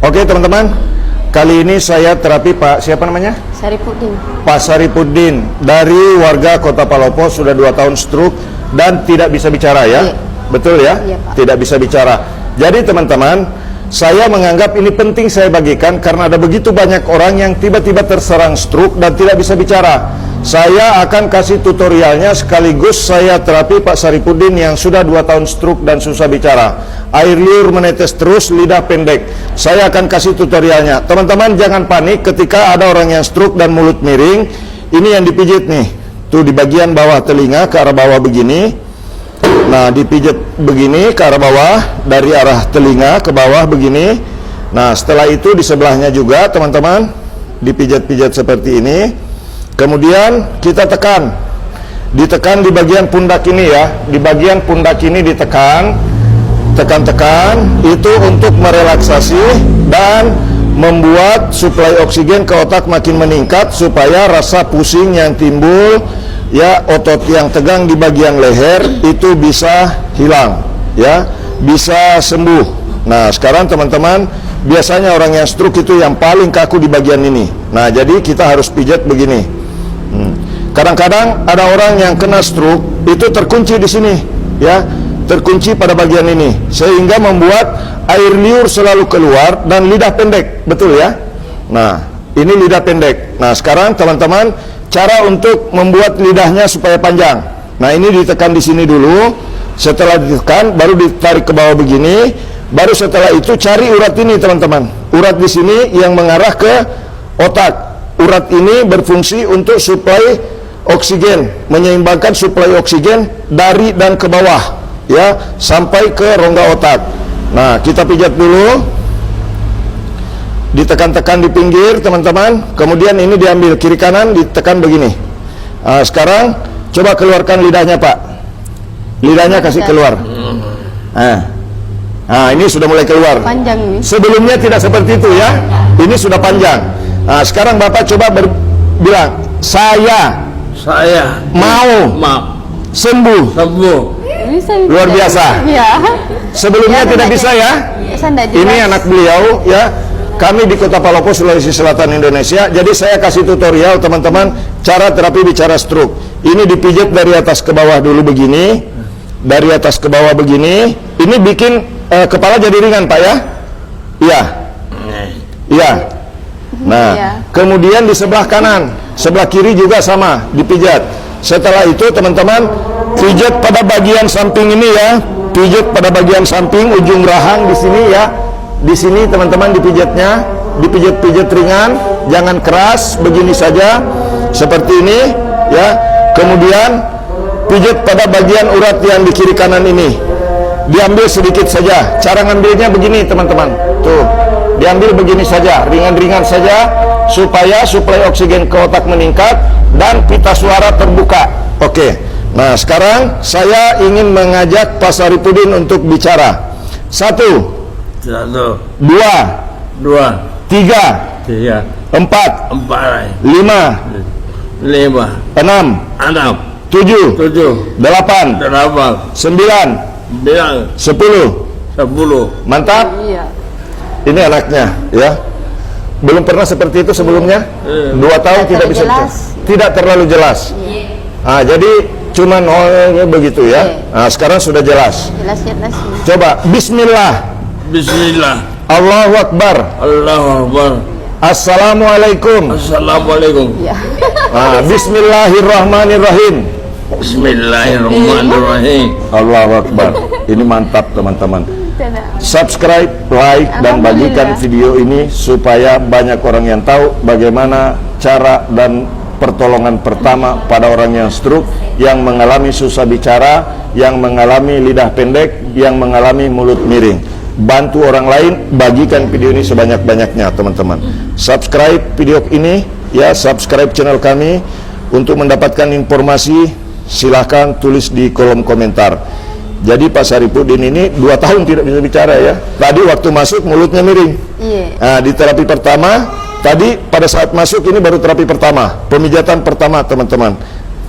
Oke teman-teman, kali ini saya terapi Pak, siapa namanya? Saripudin. Pak Saripudin, dari warga Kota Palopo, sudah 2 tahun stroke dan tidak bisa bicara ya? Iya. Betul ya? Iya, Pak. Tidak bisa bicara. Jadi teman-teman, saya menganggap ini penting saya bagikan karena ada begitu banyak orang yang tiba-tiba terserang stroke dan tidak bisa bicara. Saya akan kasih tutorialnya sekaligus saya terapi Pak Saripudin yang sudah 2 tahun stroke dan susah bicara. Air liur menetes terus, lidah pendek. Saya akan kasih tutorialnya. Teman-teman jangan panik ketika ada orang yang stroke dan mulut miring. Ini yang dipijit nih. Tuh di bagian bawah telinga ke arah bawah begini. Nah, dipijit begini ke arah bawah, dari arah telinga ke bawah begini. Nah, setelah itu di sebelahnya juga teman-teman dipijat-pijat seperti ini. Kemudian kita tekan, ditekan di bagian pundak ini ya, di bagian pundak ini ditekan, tekan-tekan, itu untuk merelaksasi dan membuat suplai oksigen ke otak makin meningkat supaya rasa pusing yang timbul, ya otot yang tegang di bagian leher itu bisa hilang, ya bisa sembuh. Nah sekarang teman-teman, biasanya orang yang stroke itu yang paling kaku di bagian ini. Nah jadi kita harus pijat begini. Kadang-kadang ada orang yang kena stroke itu terkunci di sini, ya, terkunci pada bagian ini, sehingga membuat air liur selalu keluar dan lidah pendek, betul ya? Nah, ini lidah pendek. Nah, sekarang teman-teman, cara untuk membuat lidahnya supaya panjang. Nah, ini ditekan di sini dulu. Setelah ditekan, baru ditarik ke bawah begini. Baru setelah itu cari urat ini, teman-teman. Urat di sini yang mengarah ke otak. Urat ini berfungsi untuk suplai oksigen, menyeimbangkan suplai oksigen dari dan ke bawah, ya, sampai ke rongga otak. Nah, kita pijat dulu, ditekan-tekan di pinggir, teman-teman. Kemudian ini diambil kiri kanan, ditekan begini. Nah, sekarang coba keluarkan lidahnya, Pak. Lidahnya kasih keluar. Nah, ini sudah mulai keluar. Panjang ini. Sebelumnya tidak seperti itu ya. Ini sudah panjang. Nah, sekarang Bapak coba bilang, saya mau sembuh. Bisa, Luar biasa. Ya. Sebelumnya tidak bisa ya. Ini anak beliau ya. Kami di Kota Palopo, Sulawesi Selatan, Indonesia. Jadi saya kasih tutorial teman-teman cara terapi bicara stroke. Ini dipijat dari atas ke bawah dulu begini. Dari atas ke bawah begini. Ini bikin kepala jadi ringan, Pak ya. Iya. Iya. Nah, kemudian di sebelah kanan, sebelah kiri juga sama, dipijat. Setelah itu teman-teman pijat pada bagian samping ini ya, pijat pada bagian samping ujung rahang di sini ya. Di sini teman-teman dipijatnya, dipijat-pijat ringan, jangan keras, begini saja, seperti ini ya. Kemudian pijat pada bagian urat yang di kiri kanan ini, diambil sedikit saja. Cara ngambilnya begini teman-teman, tuh. Diambil begini saja, ringan-ringan saja, supaya suplai oksigen ke otak meningkat dan pita suara terbuka. Oke, nah sekarang saya ingin mengajak Pak Saripudin untuk bicara. 1, 2, 3, 4, 5, 6, 7, 8, 9, 10. Mantap? Iya. Ini anaknya ya. Belum pernah seperti itu sebelumnya. 2 tahun tidak bisa bicara. Tidak terlalu jelas. Nah, jadi cuman begitu ya. Nah, sekarang sudah jelas. Jelas. Coba bismillah. Allahu Akbar. Assalamualaikum. Ya. Nah, bismillahirrahmanirrahim. Allahu Akbar. Ini mantap teman-teman. Subscribe, like, dan bagikan video ini supaya banyak orang yang tahu bagaimana cara dan pertolongan pertama pada orang yang stroke, yang mengalami susah bicara, yang mengalami lidah pendek, yang mengalami mulut miring. Bantu orang lain, bagikan video ini sebanyak-banyaknya teman-teman. Subscribe video ini ya, subscribe channel kami. Untuk mendapatkan informasi silahkan tulis di kolom komentar. Jadi Pak Saripudin ini 2 tahun tidak bisa bicara ya. Tadi waktu masuk mulutnya miring. Iya. Nah, di terapi pertama, tadi pada saat masuk ini baru terapi pertama, pemijatan pertama teman-teman.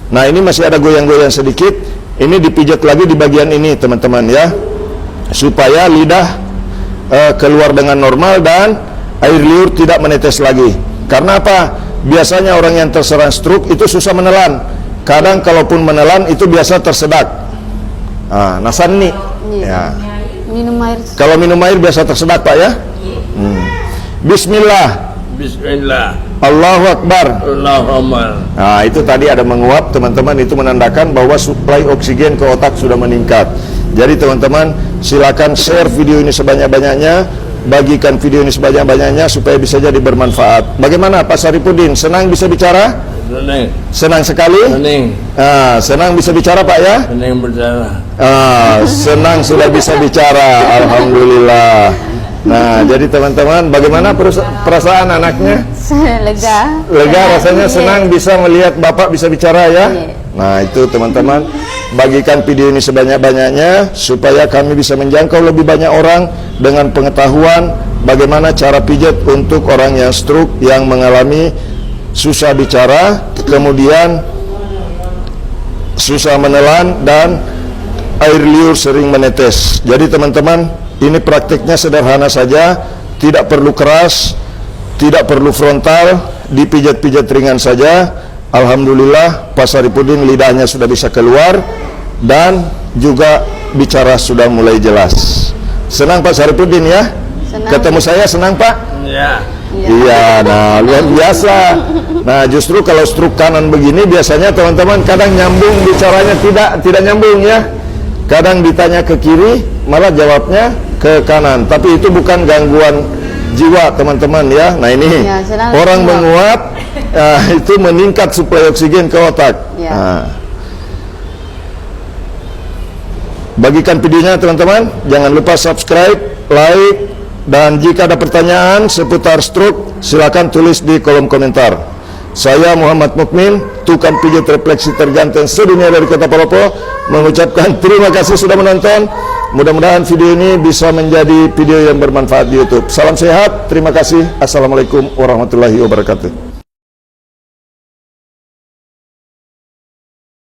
Nah ini masih ada goyang-goyang sedikit. Ini dipijat lagi di bagian ini teman-teman ya, supaya lidah keluar dengan normal dan air liur tidak menetes lagi. Karena apa? Biasanya orang yang terserang stroke itu susah menelan. Kadang kalaupun menelan itu biasa tersedak. Nasan nih. Ya. Minum air. Kalau minum air biasa tersedak Pak ya. Bismillah. Bismillah. Allahu Akbar. Allahumma. Nah itu tadi ada menguap teman-teman, itu menandakan bahwa suplai oksigen ke otak sudah meningkat. Jadi teman-teman silakan share video ini sebanyak-banyaknya, bagikan video ini sebanyak-banyaknya supaya bisa jadi bermanfaat. Bagaimana Pak Saripudin? Senang bisa bicara? Senang. Senang sekali? Senang. Senang bisa bicara Pak ya? Senang berbicara. Senang sudah bisa bicara, alhamdulillah. Nah, jadi teman-teman, bagaimana perasaan anaknya? Lega. Lega rasanya, senang bisa melihat Bapak bisa bicara ya. Nah, itu teman-teman, bagikan video ini sebanyak-banyaknya supaya kami bisa menjangkau lebih banyak orang dengan pengetahuan bagaimana cara pijat untuk orang yang stroke, yang mengalami susah bicara, kemudian susah menelan dan air liur sering menetes. Jadi teman-teman, ini praktiknya sederhana saja, tidak perlu keras, tidak perlu frontal, dipijat-pijat ringan saja. Alhamdulillah Pak Saripudin lidahnya sudah bisa keluar dan juga bicara sudah mulai jelas. Senang Pak Saripudin ya? Senang. Ketemu saya senang Pak? Ya. Iya, nah luar biasa. Nah justru kalau stroke kanan begini biasanya teman-teman kadang nyambung bicaranya tidak nyambung ya. Kadang ditanya ke kiri malah jawabnya ke kanan, tapi itu bukan gangguan jiwa teman-teman ya. Nah ini Ya, orang menguap. menguap, itu meningkat suplai oksigen ke otak. Ya. Nah, bagikan videonya teman-teman, jangan lupa subscribe, like, dan jika ada pertanyaan seputar stroke silakan tulis di kolom komentar. Saya Muhammad Mukmin, tukang pijat refleksi terganteng sedunia dari Kota Palopo, mengucapkan terima kasih sudah menonton. Mudah-mudahan video ini bisa menjadi video yang bermanfaat di YouTube. Salam sehat, terima kasih. Assalamualaikum warahmatullahi wabarakatuh.